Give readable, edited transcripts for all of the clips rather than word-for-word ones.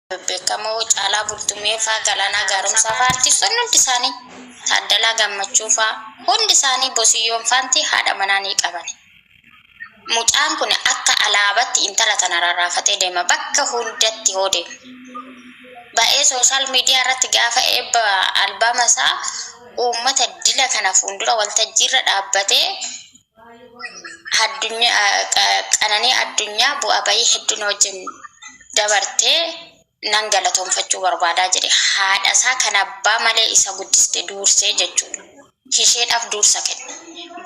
beekamoo Caalaa Bultumee fa'aa Galaanaa Gaaromsaa fa'aa artistoonni hundi isaanii Taaddalaa Gammachuu fa'aa hundi isaanii Bosiyyoon faanti haadha manaa ni qaban. Mucaan kun akka alaabaatti intala tana rarraafatee deema bakka hundatti hoo deema. Ba'ee sooshaal miidiyaa irratti gaafa eebba albaama isaa uummata dila kana fuuldura waltajjiirra dhaabbatee qananii addunyaa bu'aa bayii hedduun wajjin dabartee nan galatoonfachuu barbaadaa jedhe. Haadha isaa kan abbaa malee isa guddiste duursee jechuudha. Isheedhaaf duursa kenne.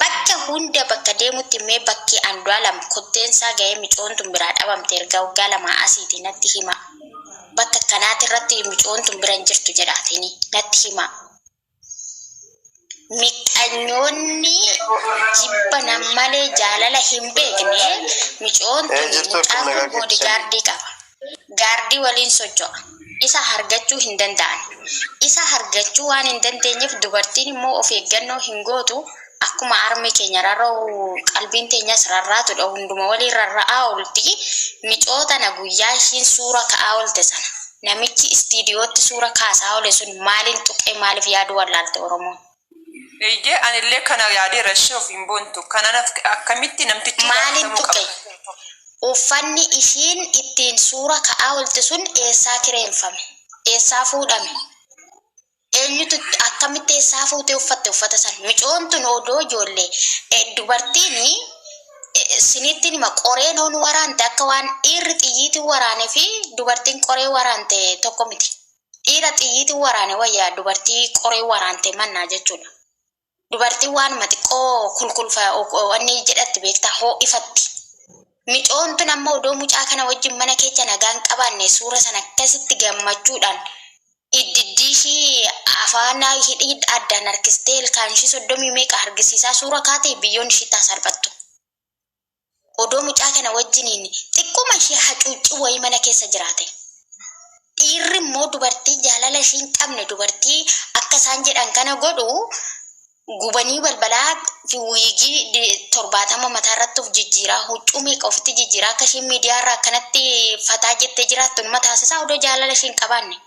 Bakka hunda bakka deemutti mee bakki Andu'aalam kotteensaa ga'ee micoontuun biraa dhabamte erga waggaa lamaa asiiti natti hima. Bakka kanaati irratti micoontuun bira hin jirtu jedhaatini natti hima. Miqanyoonni jibba malee jaalala hin beekne micoontuun mucaan boodigaardii qaba. Gaardii waliin socho'a. Isa hargachuu hin danda'an. Isa hargachuu waan hin dandeenyeef dubartiin immoo of eeggannoo hin gootu. Akkuma armi keenya rarra'u qalbiin teenyas rarraatudha. Hunduma waliin rarra'aa oolti. Micootana guyyaa ishiin suura ka'aa oolte sana. Namichi istiidiyootti suura kaasaa oole sun maaliin tuqee maaliif yaadu wallaalte Oromoon? Eeyyee anillee kana yaadee rashee of hin boontu. Kanaaf akkamitti namtichi maaliin tuqee? Uffanni ishiin ittiin suura ka'aa oolte sun eessaa kireeffame? Eessaa fuudhame? Eenyutu akkamitti eessaa fuutee uffatte uffata sana? Micoontuun odoo ijoollee dubartiin sinitti nima qoree noon waraante akka waan dhiirri xiyyiitiin waraanee fi dubartiin qoree waraante tokko miti. Dhiira xiyyiitiin waraane wayyaa dubartii qoree waraante mannaa jechuudha. Dubartiin waanuma xiqqoo kulkulfa wanni jedhatti beektaa hoo'ifatti. Micoontuun amma odoo mucaa kana wajjin mana keessa nagaan qabaanne suura sana akkasitti gammachuudhaan iddiddishii afaan hidhii addaan harkistee ilkaan ishii 30 meeqa hargisiisaa suura kaatee biyyoon ishii salphattu. Odoo mucaa kana wajjiniin xiqquma ishee hacuuccii wayii mana keessa jiraate. Dhiirri immoo dubartii jaalala ishii hin qabne dubartii akka isaan jedhan kana godhu gubanii balbalaa fi wiigii 70 mataa irratti of jijjiiraa huccuu meeqa ofitti jijjiiraa akka isheen miidiyaa irraa akkanatti fataa jettee jiraattu nama taasisaa odoo jaalala ishee hin qabaanne.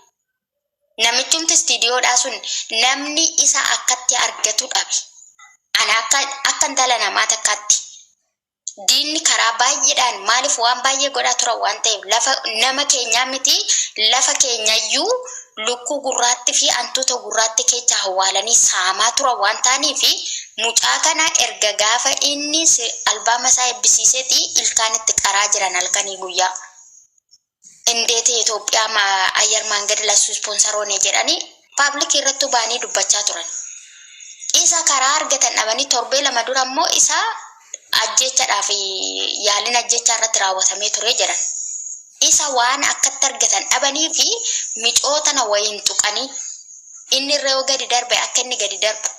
Namichumti istiidiyoodhaa sun namni isa akkatti argatu dhabe. Ana akka intala namaa takkaatti. Diinni karaa baay'eedhaan maaliif waan baay'ee godhaa turan waan ta'eef lafa nama keenyaa miti lafa keenyayyuu lukkuu gurraatti fi antuuta gurraatti keessa hawaalanii saamaa turan waan ta'aniif mucaa kana erga gaafa inni albaama isaa eebbisiiseeti ilkaan itti qaraa jiran halkanii guyyaa. Indeeti Itoophiyaa ayyar maangad lassu sponsaroone jedhanii paablikii irratti baanii dubbachaa turan. Isa karaa argatan dhabanii torbee lama dura immoo isa ajjechaadhaaf yaaliin ajjechaa irratti raawwatamee ture jedhan. Isa waan akkatti argatan dhabanii fi micootana wayiin tuqanii inni irra yoo gadi darbe akka inni gadi darbu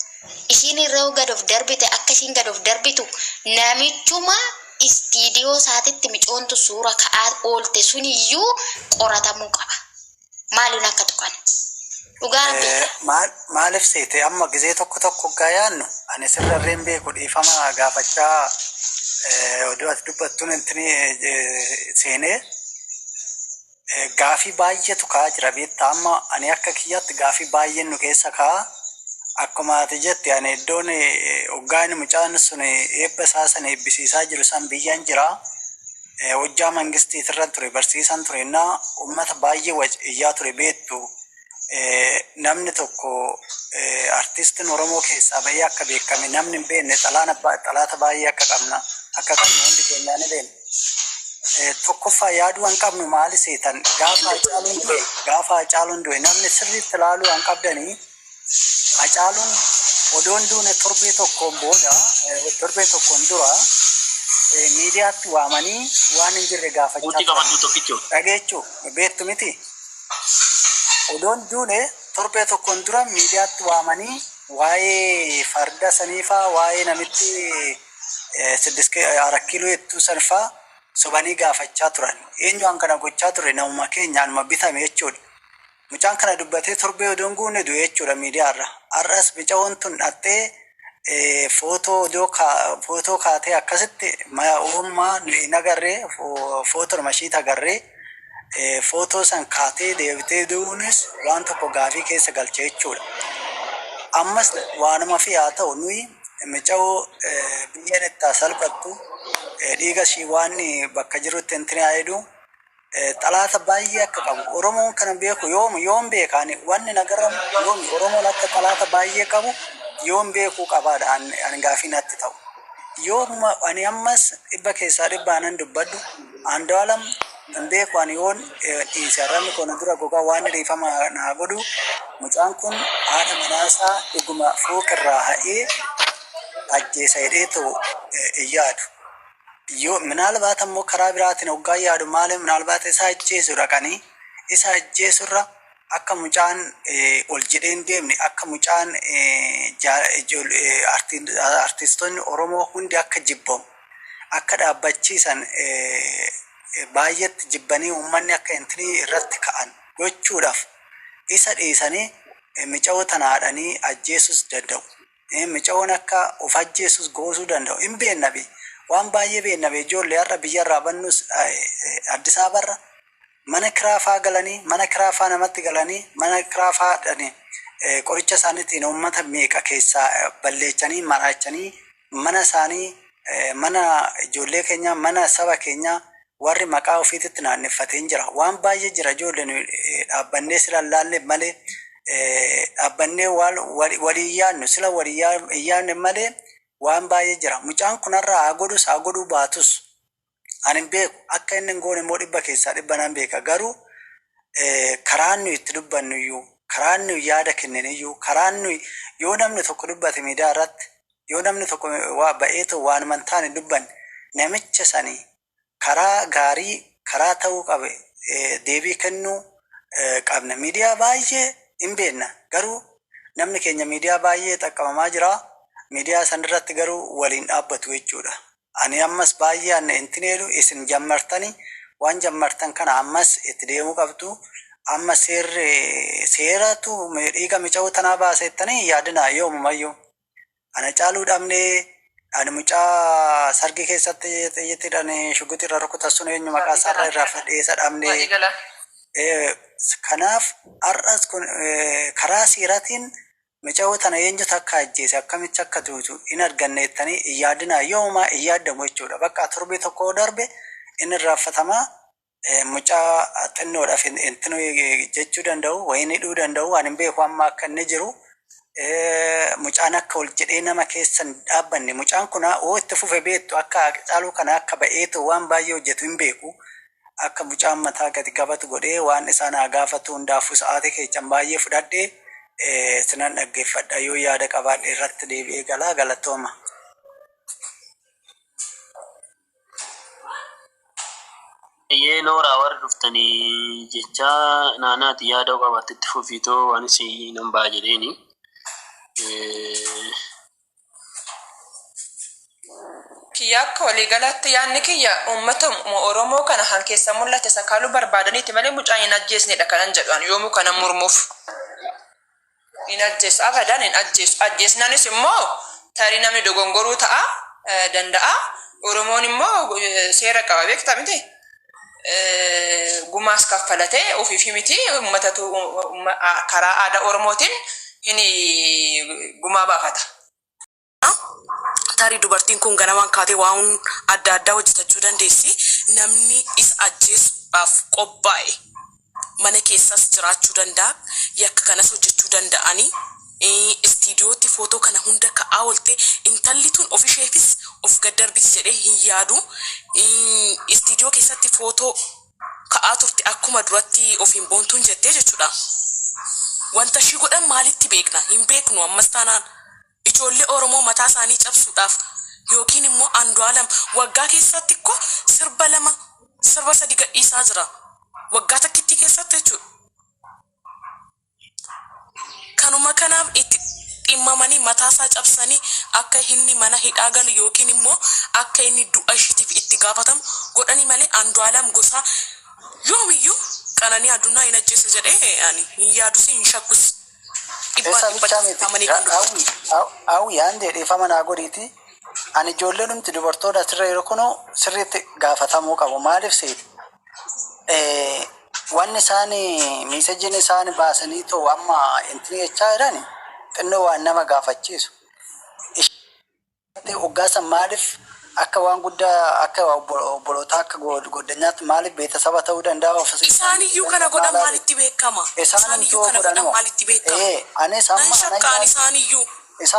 ishiin irra yoo gad of darbite akka ishiin gad of darbitu namichuma istiidiyoo isaatitti micoontu suura ka'aa oolte suniyyuu qoratamuu qaba. Maaliin akka tuqan? Maaliif seete amma gizee tokko gaayaannu ani sirrarreen beeku dhiifama gaafachaa oduu ati dubbattuun intini seenee gaafii baay'eetu ka'aa jira beektaa amma ani akka kiyyaatti gaafii baay'een nu keessa ka'aa akkuma ati jetti ani iddoon hoggaan mucaan sun eebba isaa sana eebbisiisaa jiru san biyyaan jira hojjaa mangistiit irra ture barsiisan ture na uummata baay'ee iyyaa ture beektu namni tokko artistiin Oromoo keessaa baay'ee akka beekame namni hin beekne xalaata baay'ee akka qabna akka qabnu hundi keenyaa ni beekna. Tokkoffaa yaaduu hin qabnu maali seetan gaafa Hacaaluun du'e namni sirriitti ilaaluu hin qabdanii Hacaaluun odoon duune torbee tokkoon dura miidiyaatti waamanii waan hin jirre gaafachaa dhageechuu beektu miti. Odoon duune torbee tokkoon dura miidiyaatti waamanii waa'ee farda saniifaa waa'ee namitti 6 kiiloo hedduu sanfaa sobanii gaafachaa turan. Eenyuun kana gochaa ture namuma keenyaan bitame jechuudha. Mucaan kana dubbatee torbee odoon guune du'e jechuudha miidiyaarra. Har'as bicaawwan tun dhattee footoo kaatee akkasitti uummaa nagarree footoo mashiita agarree footoo san kaatee deebitee duunis waan tokko gaafii keessa galchee jechuudha. Ammas waanuma fi haa ta'u nuyi mica'oo biyyeen itti salphattu dhiiga ishii waan bakka jirutti hin tini'aayidu xalaata baay'ee akka qabu Oromoon kana beeku yoom beekaani wanni nagaramu yoom Oromoon akka xalaata baay'ee qabu yoom beekuu qabaadha ani gaafii natti ta'u. Yooma ani ammas dhibba keessaa dhibbaanan dubbadhu Andu'aalam hin beeku ani yoon dhiisarraan kun dura gogaa waan riifama naa godhu mucaan kun haadha manaasaa dhuguma fooqirraa ha'ee ajjeesa hidheetu yaadu. Yoo minaalbaat ammoo karaa biraatiin hoggaa yaadu maali minaalbaat isa ajjeesu dhaqanii isa ajjeesurra akka mucaan ol jedheen deemne akka mucaan artistoonni Oromoo hundi akka jibbamu akka dhaabbachiisan baay'eetti jibbanii uummanni akka intinii irratti ka'an gochuudhaaf isa dhiisanii mica'oo tana haadhanii ajjeesus danda'u. Mica'oon akka of ajjeesus goosuu danda'u hin beeknabe. Waan baay'ee beeknabe ijoollee har'a biyyarraa bannus Addis Ababarra mana kiraafaa galanii mana kiraafaa namatti galanii mana kiraafaa qoricha isaaniitiin uummata meeqa keessaa balleechanii maraachanii mana isaanii mana ijoollee keenyaa mana saba keenyaa warri maqaa ofiititti naanneeffatee jira. Waan baay'ee jira ijoolleen dhaabbannee sila laalle malee dhaabbannee walii yaadnu sila walii yaadne malee waan baay'ee jira. Mucaan kunarraa haa godhuu baatus ani beeku akka inni goone immoo dhibba keessaa dhibba nan beeka. Garuu karaan nuyi itti dubbannu iyyuu karaan nuyi yaada kennan iyyuu karaan nuyi yoo namni tokko dubbate miidiyaa irratti yoo namni tokko waa ba'eetu waan mantaan hin dubbanne namicha sanii karaa gaarii karaa ta'uu qabe deebii kennuu qabna. Miidiyaa baay'ee hin beekna garuu namni keenya miidiyaa baay'ee xaqqabamaa jira. Miidiyaa sanirratti garuu waliin dhaabbatu jechuudha. Ani ammas baay'ee anna intineedu isin jammartanii waan jammartan kana ammas itti deemuu qabdu. Amma seeratu dhiiga mica'oo tanaa baasettanii yaadinaa yoomumayyuu. Ana caaluu dhabnee ani mucaa sargi keessatti xiyyittidhaan shuguxirra rukutassuun eenyu maqaa isaarra irraa fadheessa dhabnee. Kanaaf har'as kun karaa seeraatiin mica'oo tana eenyutu akka ajjeese akkamitti akka tuutu hin arganneettanii yaadinaa yooma hin yaadamu jechuudha. Bakka torbee tokko darbe inni irraanfatamaa mucaa xinnoodhaaf intinu jechuu danda'u wayin hidhuu danda'u waan hin beeku amma akka inni jiru. Mucaan akka ol jedhee nama keessan dhaabbanne mucaan kun oo itti fufe beektu akka caaluu kana akka ba'eetu waan baay'ee hojjetu hin beeku. Akka mucaan mataa gadi qabatu godhee waan isaan haa gaafatu hundaafuu sa'aatii keessan baay'ee fudhadhee sinan dhaggeeffadha yoo yaada qabaadhe irratti deebi'ee galaa galatooma. Noora warra dhuftanii jecha naanaati yaada qabaattetti fufiitoo waan isin nan ba'a jedheeni. Kiyya akka waliigalaatti yaadni kiyya uummata Oromoo kana han keessa mul'ate sakaaluu barbaadaniiti malee mucaan hin ajjeesnedha kanan jedhan yoomuu kana murmuuf. Hin ajjeesu abadan hin ajjeesu. Ajjeesnaanis immoo tarii namni dogongoruu ta'a danda'a. Oromoon immoo seera qaba beektaa miti. Gumaas kaffalatee ofiifi miti uummatatu karaa aadaa Oromootiin hin gumaa baafata. Tarii dubartiin kun ganamaan kaatee waan adda addaa hojjetachuu dandeessi. Namni isa ajjeesuudhaaf qophaa'e mana keessas jiraachuu danda'a. Yakka kanas hojjechuu danda'anii istiidiyootti footoo kana hunda ka'aa oolte intalli tun ofisheefis of gaddarbis jedhee hin yaadu. Istiidiyoo keessatti footoo ka'aa turte akkuma duratti of hin boontuun jettee jechuudha. Wanta ishii godhan maalitti beekna? Hin beeknu ammas taanaan. Ijoollee Oromoo mataa isaanii cabsuudhaaf yookiin immoo Andu'aalam waggaa keessatti ko sirba 2 sirba 3 gadhiisaa jira. Waggaa takkitti keessatti jechuudha. Kanuma kanaaf itti dhimmamanii mataa isaa cabsanii akka inni mana hidhaa galu yookiin immoo akka inni du'a ishiitiif itti gaafatamu godhanii malee Andu'aalam gosa yoomiyyuu Qananii Addunyaa hin ajjeese jedhee ani hin yaadus hin shakkus. Awi yaande dhiifama naa godhiiti. Ani ijoollee dhumti dubartoota asirra yeroo kunoo sirriitti gaafatamuu qabu. Maaliif seeti? wanni isaanii miisajjiin isaanii baasanii too amma intini jechaa jirani xinnoo waan nama gaafachiisu. Hoggaasa maaliif akka waan guddaa akka obboloota akka goddanyaatti maaliif beeksisaba ta'uu danda'a? Isaaniyyuu kana godhan maalitti beekama? Isaaniyyuu kana godhan maalitti beekama? Anis amma nan shakkaan isaaniyyuu.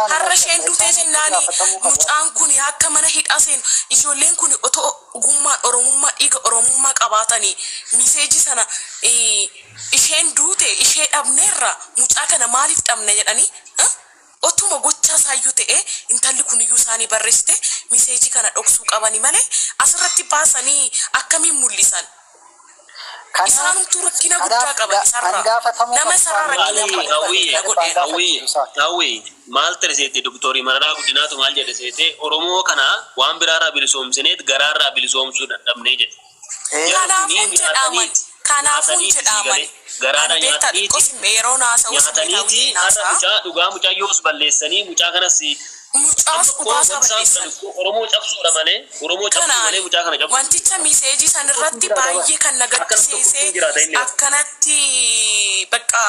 Har'a isheen duutee jennaani mucaan kun akka mana hidhaa seenu ijoolleen kun otoo ogummaan oromummaa dhiiga oromummaa qabaatanii miseeji sana isheen duute ishee dhabneerra mucaa kana maaliif dhabne jedhanii otuma gochaa saayyuu ta'e intalli kuniyyuu isaanii barreessite miseeji kana dhoksuu qabani malee asirratti baasanii akkamiin mul'isan? Isaanumtuu rakkina guddaa qaban isarraa nama sarara hawwii maal tirseetti doktorii Mararaa Guddinaatu maal jedhe seete Oromoo kana waan biraarraa bilisoomsineet garaarraa bilisoomsuu dadhabnee jedhe. Kanaafuu jedhaman garaadha nyaatanii har'a mucaa dhugaa mucayyoos balleessanii mucaa kanas mucaas dhugaasaa balleessan. Oromoo cabsuudha malee mucaa kana cabsu. Wanticha miseejii san irratti baay'ee kan na gaddisiise akkanatti bakka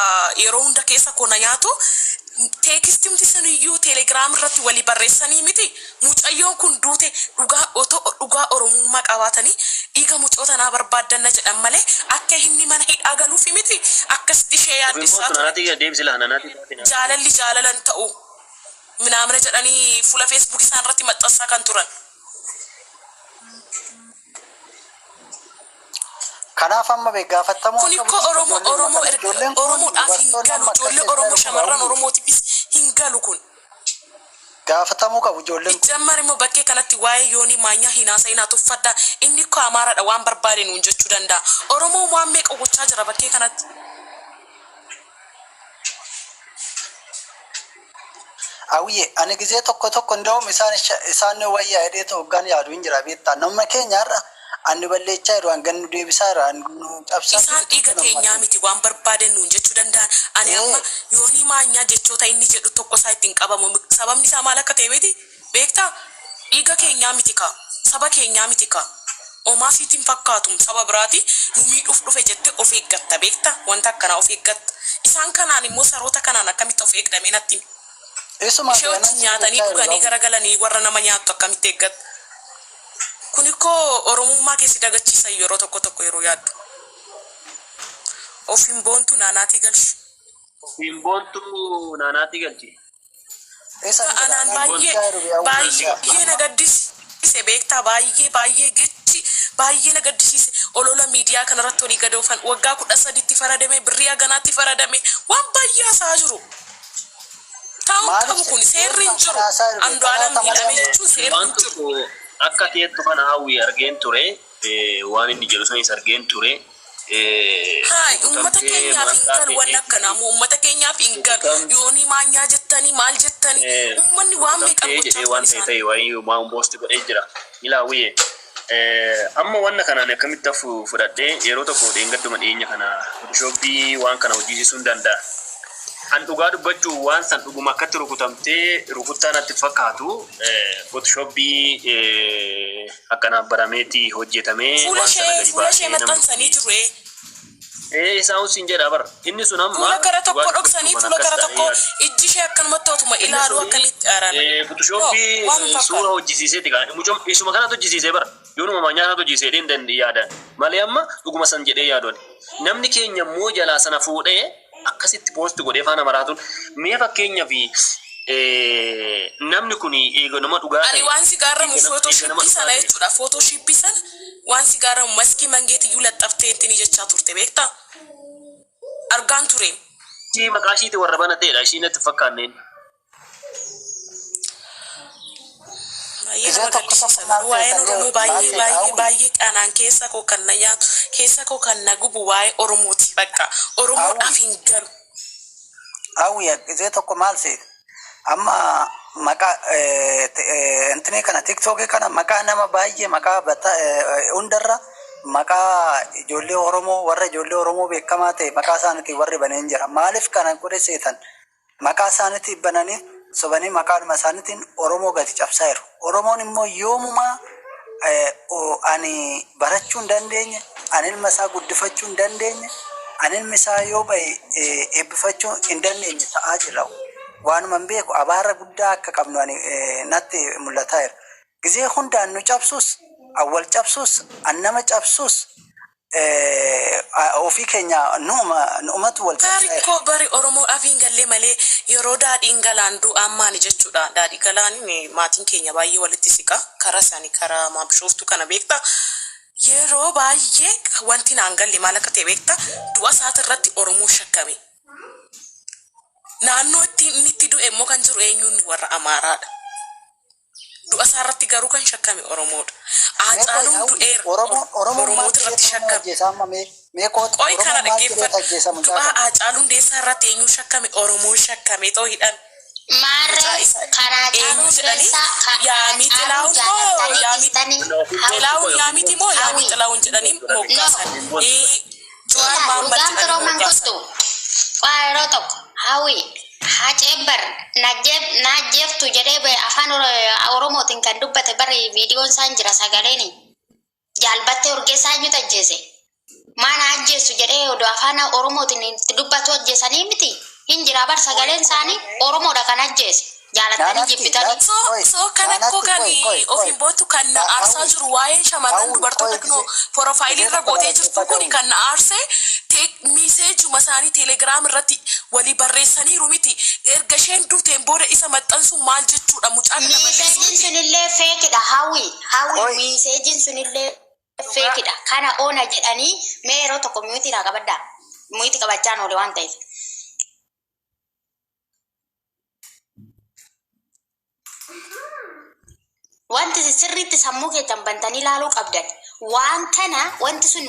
yeroo hunda keessa kona nyaatu teekistimti saniyyuu teelegiraam irratti walii barreessanii miti mucayyoon kun duute dhugaa oromummaa qabaatanii dhiiga mucoota naa barbaaddanna jedhan malee akka inni mana hidhaa galuufi miti akkasitti ishee yaaddisaa ture. Jaalalli jaalalan ta'u minaamina jedhanii fuula feesbuuk isaan irratti maxxansaa kan turan. Kanaaf amma beekafatamu kun ikko Oromoodhaaf hin galu ijoollee Oromoo shamarran Oromootiifis hin galu kun. Gaafatamuu qabu ijoolleen. Jammar immoo bakkee kanatti waa'ee yoonii maanyaa hinaasa hinaa tuffadda inni ikko Amaaraadha waan barbaade nuun jechuu danda'a. Oromoo waan meeqa gochaa jira bakkee kanatti. Awwiye ani gizee tokko ndawum isaan wayyaa hidhee hoggaan yaadu hin jira beektaa nama keenyaarra ani balleechaa jiru hangan nu deebisaa irraa nu cabsaa. Isaan dhiiga keenyaa miti waan barbaaden nuun jechuu danda'an. Ani amma yoonii maanyaa jechoota inni jedhu tokko isaa ittiin qabamu sababni isaa maal akka ta'e beekti beektaa dhiiga keenyaa miti ka saba keenyaa miti ka omaasiitiin fakkaatu saba biraati nu miidhuuf dhufe jette of eeggatta beektaa wanta akkanaa of eeggatta. Isaan kanaan immoo saroota kanaan akkamitti of eegdame natti. Ishee wajjin nyaatanii dhuganii garagalanii warra nama nyaattu akkamitti eeggatta. Kun ikkoo Oromummaa keessi dagachiisan yeroo tokko yeroo yaaddu. Ofiin boontu naanaatii galchi. Ofiin boontu naanaatii galchi. Anaan baay'ee na gaddisiise beektaa baay'ee gechi baay'ee na gaddisiise olola miidiyaa kanarratti olii gad oofan waggaa 13tti faradame birrii haganaatti faradame waan baay'ee haasaa jiru. Taa'uun qabu kun seerri hin jiru. Andu'aalam miidhame jechuun seerri hin jiru. Akka teettu kana hawwii argeen ture waan inni jedhu sanis argeen ture. Uummata keenyaaf hin galu waan akkanaa uummata keenyaaf hin galu yoonii maanyaa jettanii maal jettanii uummanni waan meeqa gochaa waan ta'e waa'ee waan boosti godhee jira. Ilaa hawwii amma wanna kanaan akkamitti fudhadhee yeroo tokko dheengadduma dhiyeenya kana shoobbii waan kana hojjechiisuu hin danda'a. An dhugaa dubbachuu waan san dhuguma akkatti rukutamtee rukuttaa natti fakkaatu Photoshopii akkanaan barameeti hojjetamee waan sana gadi baasee maxxansanii jiru. Isaan usin jedha bara inni sun amma fuula gara tokko dhoksanii fuula gara tokko ijji ishee akkanumatti otuma ilaaluu akkamitti aaran. Photoshopii suura hojjisiiseeti kan mucum isuma kanatti hojjisiisee bara yoonuma maanyaa kanatti hojjisiisee danda'e yaadan malee amma dhuguma san jedhee yaadoon namni keenya immoo jalaa sana fuudhee akkasitti poosti godhee faana maraatuun mee fakkeenyaaf namni kun eeganuma dhugaa ta'e. Ani waan si gaarramu Photoshopii sana jechuudha. Photoshopii sana waan si gaarramu maskii mangeetii iyyuu laxxaftee ittiin jechaa turte beektaa? Argaan ture. Ishii maqaa ishiitti warra bana ta'edha. Ishii natti fakkaanneen. Waa'een Oromoo baay'ee qanaan keessa koo kan na nyaatu keessa koo kan na gubu waa'ee Oromooti bakka Oromoodhaaf hin galu. Awwiya gizee tokko maal seete amma maqaa intini kana tiktookii kana maqaa nama baay'ee maqaa hundarra maqaa ijoollee Oromoo warra ijoollee Oromoo beekamaa ta'e maqaa isaaniitiin warri baneen jira. Maaliif kana godhe seetan maqaa isaaniitiin bananii sobanii maqaadhuma isaaniitiin Oromoo gadi cabsaa jiru. Oromoon immoo yoomuma ani barachuu hin dandeenye, ani ilma isaa guddifachuu hin dandeenye, ani ilmi isaa yoo bahe eebbifachuu hin dandeenye ta'aa jira. Waanuma hin beeku abaara guddaa akka qabnu ani natti mul'ataa jira. Gizee hundaan nu cabsus, awwal cabsus, annama cabsus ofii keenya nu'umatu wal Bari ko bari Oromoo afiin gallee malee yeroo daadhiin galaan du'ammaani jechuudha. Daadhii galaan maatiin keenya baay'ee walitti siqa. Karaa isaanii karaa maabshooftu kana beekta. Yeroo baay'ee wanti naan galle maal akka ta'e beekta. Du'a isaati irratti Oromoo shakkame. Naannoo inni itti du'e immoo kan jiru eenyuun warra Amaaraadha. Du'a isaa irratti garuu kan shakkame Oromoodha. Haacaaluun du'eera. Oromoota irratti shakkame. Qoy kana dhaggeeffadhu. Du'a Haacaaluun deessaa irratti eenyuun shakkame Oromoon shakkame ta'uu hidhan. Maarree karaa Eenyu jedhanii yaamii xilaa'uun moo yaamii xilaa'uun jedhanii moggaasan. Juwaan Mahammad jedhanii moggaasan. Waa yeroo tokko hawwi haceebbar naajjeeftu jedhee afaan Oromootiin kan dubbate bari viidiyoon isaan jira sagaleeni jaalbattee urgeessaa eenyutu ajjeese maana ajjeessu jedhee oduu afaan Oromootiin itti dubbatu ajjeesanii miti hin jira bar sagaleen isaanii Oromoodha kan ajjeese jaalatanii jibbitanii. So kana koo kan ofiin bootu kan na aarsaa jiru waa'ee shamarran dubartoota kunoo profaayilii irra gootee jirtu kun kan na aarsee miiseejuma isaanii teelegiraam irratti walii barreessaniiru miti. Erga isheen duuteen booda isa maxxansu maal jechuudha mucaan nama miiseejiin sunillee feekidha hawwi miiseejiin sunillee feekidha kana oona jedhanii mee yeroo tokko miyuutiidhaa qabaddaa miyuuti qabachaan oole waan ta'eef. Wanti sirriitti sammuu keessan bantanii ilaaluu qabdan waan kana wanti sun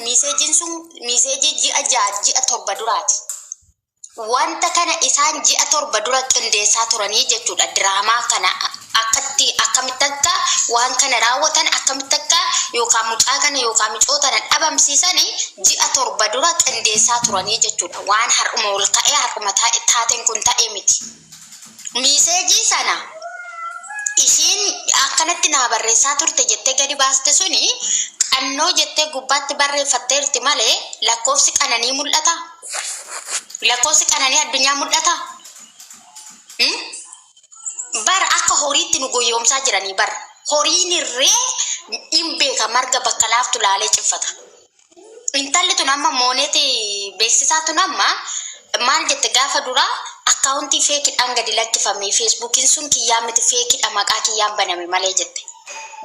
miiseejii ji'a torba duraati. Wanta kana isaan ji'a torba dura qindeessaa turanii jechuudha. Diraamaa kana akkamitti akka waan kana raawwatan akkamitti akka yookaan mucaa kana yookaan micoota kana dhabamsiisanii ji'a torba dura qindeessaa turanii jechuudha. Waan har'uma ol ka'ee har'uma taateen kun ta'ee miti. Miiseejii sana ishiin akkanatti naa barreessaa turte jettee gadi baaste suni qannoo jettee gubbaatti barreeffatteerti malee lakkoofsi qananii mul'ata. Lakkoofsi qananii addunyaa mul'ata. Bar akka horiitti nu goyoomsaa jiranii bar horiin irree hin beeka marga bakka laaftu laalee ciffata. Intalli tun amma mooneeti beeksisaa tun amma maal jette gaafa duraa akkaawuntii feekidhaan gadi lakkifame feesbuukiin sun kiyyaa miti feekidha maqaa kiyyaan baname malee jette.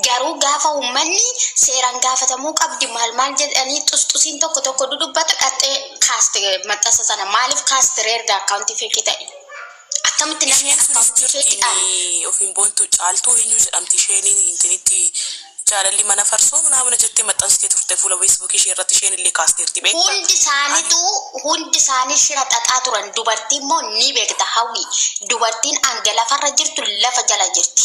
Garuu gaafa uummanni seeraan gaafatamuu qabdi maal jedhanii xusxusiin tokko dudubbata dhattee kaaste maxxansa sana maaliif kaaste erga akkaawuntii feekii ta'e. Akkamitti namni akkaawuntii feekidhaan ofiin boontu caaltuu eenyu jedhamti isheen intinitti jaalalli mana farsoo mana jettee maxxansitee turte fuula feesbuukii ishee irratti isheen illee kaasteerti beekta. Hundi isaanii shira xaxaa turan dubartiin immoo ni beekta hawwi dubartiin hanga lafarra jirtu lafa jala jirti.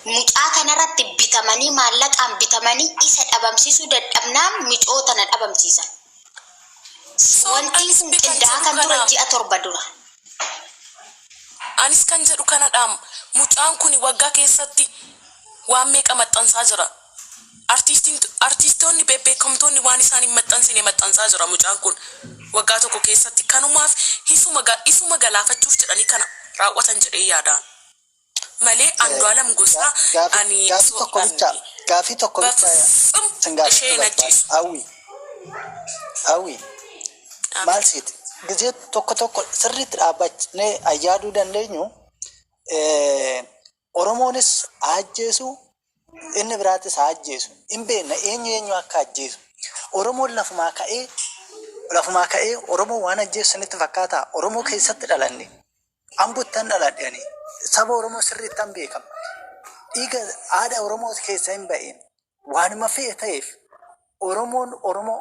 Mucaa kanarratti bitamanii maallaqaan bitamanii isa dhabamsiisuu dadhabnaan micoota na dhabamsiisan. Wanti kun qindaa'aa kan ture ji'a torba dura. Anis kan jedhu kanadhaam mucaan kun waggaa keessatti waan meeqa maxxansaa jira. Artistoonni beekamtoonni waan isaan hin maxxansine maxxansaa jira mucaan kun waggaa tokko keessatti kanumaaf isuma galaafachuuf jedhanii kana raawwatan jedhee yaadaan. Malee Andu'aalam Gosaa ani gaafii tokko bicha isheen ajjeesu. Hawwi maal siiti gizee tokko sirriitti dhaabbachnee ayyaaduu dandeenyu Oromoonis ajjeesu inni biraatis ajjeesu hin beekna eenyu akka ajjeesu. Oromoon lafumaa ka'ee Oromoo waan ajjeessanitti fakkaata. Oromoo keessatti dhalanne ambuttan dhaladhani saba Oromoo sirriitti hin beekamu. Dhiiga aadaa Oromoo keessa hin ba'een waanuma fe'e ta'eef Oromoo